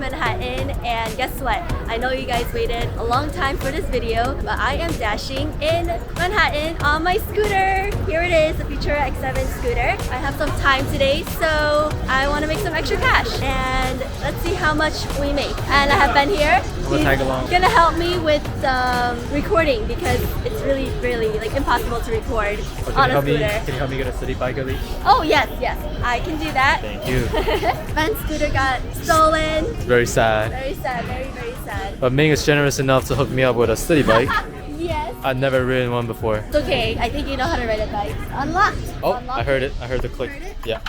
Manhattan, and guess what? I know you guys waited a long time for this video, but I am dashing in Manhattan on my scooter. Here it is, the Futura X7 scooter. I have some time today, so I want to make some extra cash, and let's see how much we make. And I have Ben here. We'll tag along. Gonna help me with recording because it's really like impossible to record on a scooter. Can you help me get a city bike at least? Oh yes, I can do that. Thank you. Ben's scooter got stolen. Very sad. Very sad, very sad. But Ming is generous enough to hook me up with a city bike. Yes. I've never ridden one before. It's okay. I think you know how to ride a bike. Unlocked. Oh, Unlocked. I heard it. I heard the click. Heard it? Yeah.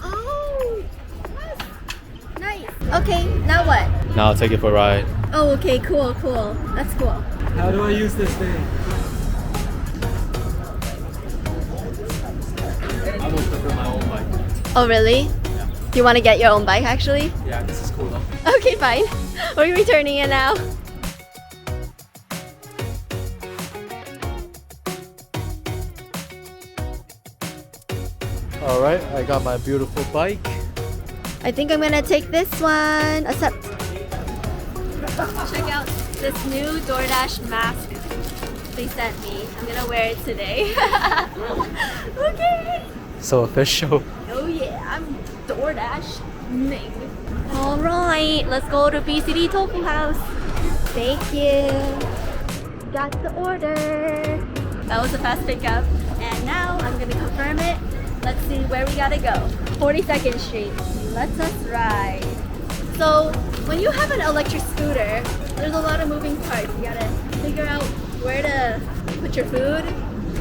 Oh, yes. Nice. Okay, now what? Now I'll take it for a ride. Oh, okay, cool. That's cool. How do I use this thing? I would prefer my own bike. Oh, really? Yeah. Do you want to get your own bike actually? Yeah, this is cool though. Okay, fine. We're returning it now. Alright, I got my beautiful bike. I think I'm gonna take this one. Accept. Check out this new Doordash mask they sent me. I'm gonna wear it today. Okay. So official. Oh yeah, I'm Doordash Ming. Alright, let's go to BCD Tofu House. Thank you. Got the order. That was a fast pickup. And now I'm gonna confirm it. Let's see where we gotta go. 42nd Street. Let's us ride. So when you have an electric scooter, there's a lot of moving parts. You gotta figure out where to put your food,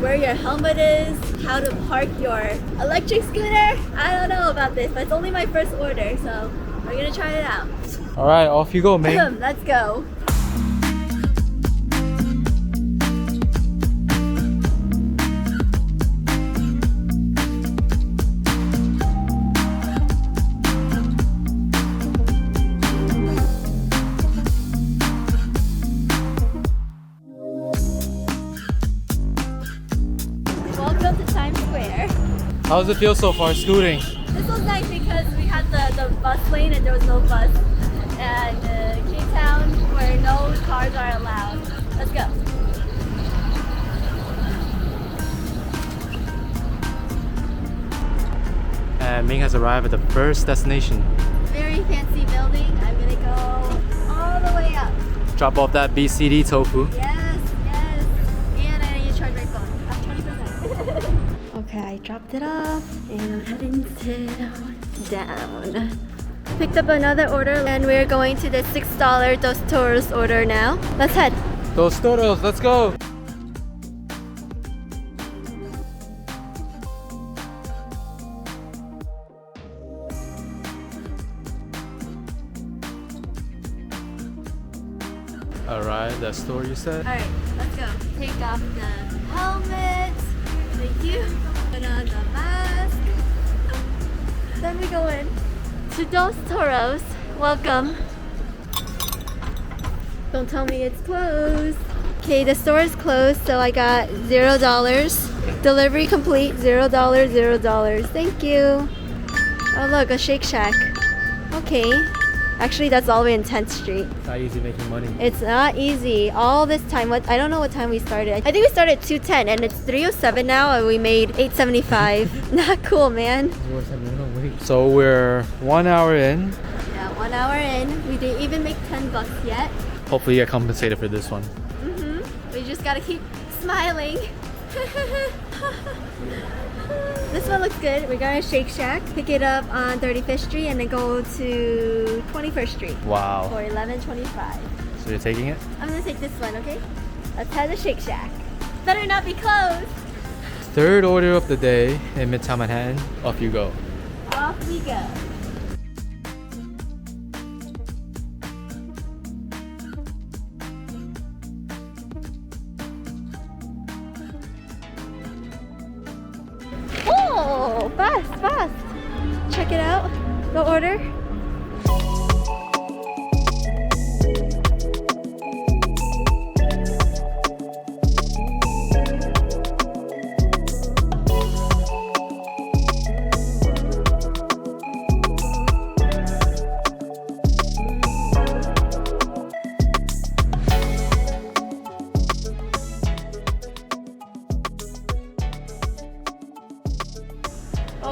where your helmet is, how to park your electric scooter. I don't know about this, but it's only my first order, so we're gonna try it out. Alright, off you go, Ming. Let's go. Welcome to Times Square. How does it feel so far scooting? This was nice because we had the bus lane and there was no bus. And Cape Town where no cars are allowed. Let's go. And Ming has arrived at the first destination. Very fancy building. I'm gonna go all the way up. Drop off that BCD tofu. Yes. And I need to charge my phone. I'm 20%. Okay, I dropped it off and I'm heading down. Picked up another order and we're going to the $6 Dos Toros order now. Let's head. Those Toros, let's go! Alright, that store you said? Alright, let's go. Take off the helmet. Thank you. Put on the mask. Then we go in to Dos Toros. Welcome. Don't tell me it's closed. Okay, the store is closed, so I got $0. Delivery complete, $0. Thank you. Oh look, a Shake Shack. Okay. Actually, that's all the way in 10th Street. It's not easy making money. It's not easy. All this time, I don't know what time we started. I think we started at 2:10 and it's 3:07 now and we made $8.75. Not cool, man. So we're 1 hour in. Yeah, 1 hour in. We didn't even make $10 yet. Hopefully you get compensated for this one. We just gotta keep smiling. This one looks good. We're going to Shake Shack, pick it up on 35th Street and then go to 21st Street Wow. for $11.25. So you're taking it? I'm gonna take this one, okay? Let's head to Shake Shack. Better not be closed. Third order of the day in Midtown Manhattan. Off you go. Off we go. Oh, fast. Check it out. The order.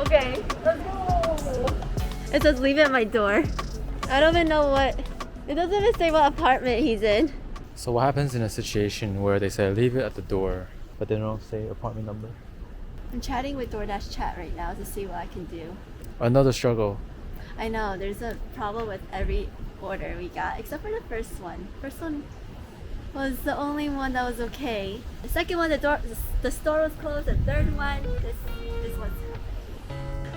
Okay, let's go. It says leave it at my door. I don't even know what. It doesn't even say what apartment he's in. So what happens in a situation where they say leave it at the door, but they don't say apartment number? I'm chatting with Doordash Chat right now to see what I can do. Another struggle. I know, there's a problem with every order we got, except for the first one. First one was the only one that was okay. The second one, the store was closed. The third one, this one's.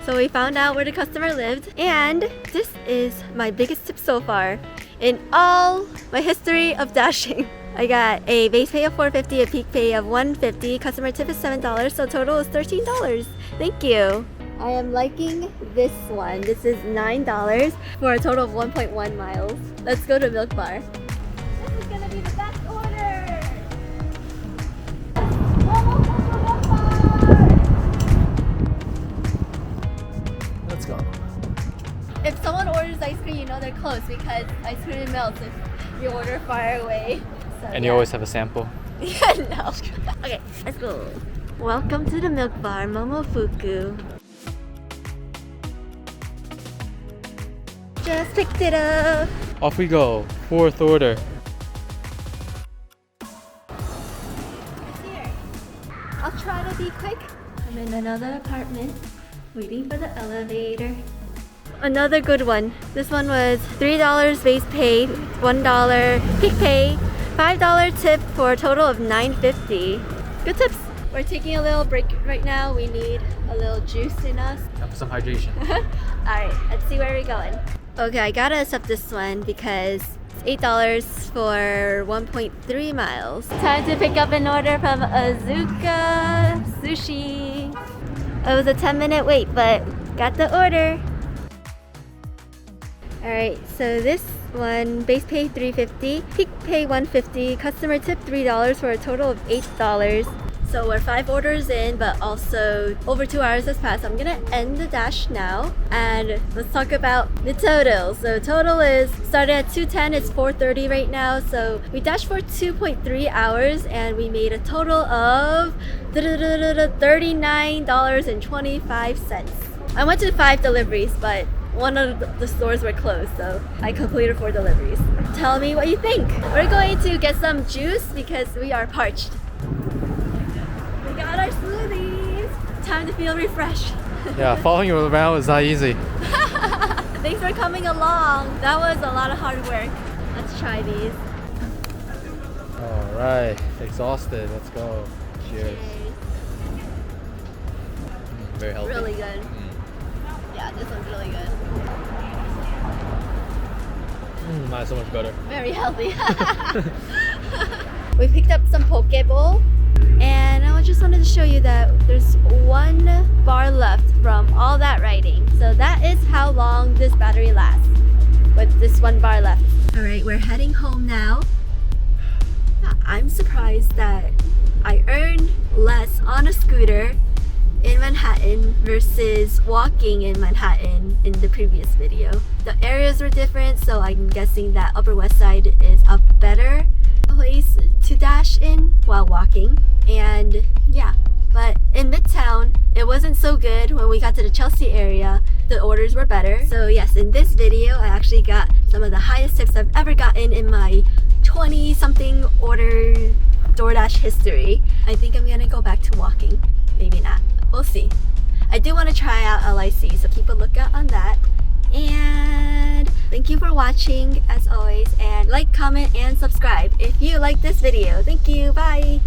So we found out where the customer lived, and this is my biggest tip so far in all my history of dashing. I got a base pay of $4.50, a peak pay of $1.50, customer tip is $7, so total is $13. Thank you. I am liking this one. This is $9 for a total of 1.1 miles. Let's go to Milk Bar. This is gonna be the best order! Momofuku Milk Bar! Let's go. If someone orders ice cream, you know they're close because ice cream melts if you order far away. So, And you always have a sample? Yeah, no. Okay, let's go. Welcome to the Milk Bar, Momofuku. Just picked it up. Off we go. Fourth order. It's here. I'll try to be quick. I'm in another apartment, waiting for the elevator. Another good one. This one was $3 base pay, $1 peak pay, $5 tip for a total of $9.50. Good tips. We're taking a little break right now. We need a little juice in us. Time for some hydration. Alright, let's see where we're going. Okay, I gotta accept this one because it's $8 for 1.3 miles. Time to pick up an order from Asuka Sushi. It was a 10-minute wait, but got the order. Alright, so this one, base pay $3.50, peak pay $1.50, customer tip $3 for a total of $8. So we're 5 orders in, but also over 2 hours has passed. I'm gonna end the dash now, and let's talk about the total. So total is started at 2:10. It's 4:30 right now. So we dashed for 2.3 hours, and we made a total of $39.25. I went to 5 deliveries, but one of the stores were closed, so I completed 4 deliveries. Tell me what you think. We're going to get some juice because we are parched. We got our smoothies. Time to feel refreshed. Yeah, following you around is not easy. Thanks for coming along. That was a lot of hard work. Let's try these. Alright, exhausted. Let's go. Cheers. Very healthy. Really good. Yeah, this one's really good. Mine's so much better. Very healthy. We picked up some poke bowl, and I just wanted to show you that there's 1 bar left from all that writing. So that is how long this battery lasts, with this 1 bar left. Alright, we're heading home now. I'm surprised that I earned less on a scooter in Manhattan versus walking in Manhattan in the previous video. The areas were different, so I'm guessing that Upper West Side is a better place to dash in while walking. And yeah, but in Midtown, it wasn't so good. When we got to the Chelsea area, the orders were better. So yes, in this video, I actually got some of the highest tips I've ever gotten in my 20-something order DoorDash history. I think I'm gonna go back to walking. Maybe not. We'll see. I do want to try out LIC, so keep a lookout on that. And thank you for watching as always, and like, comment, and subscribe if you like this video. Thank you. Bye.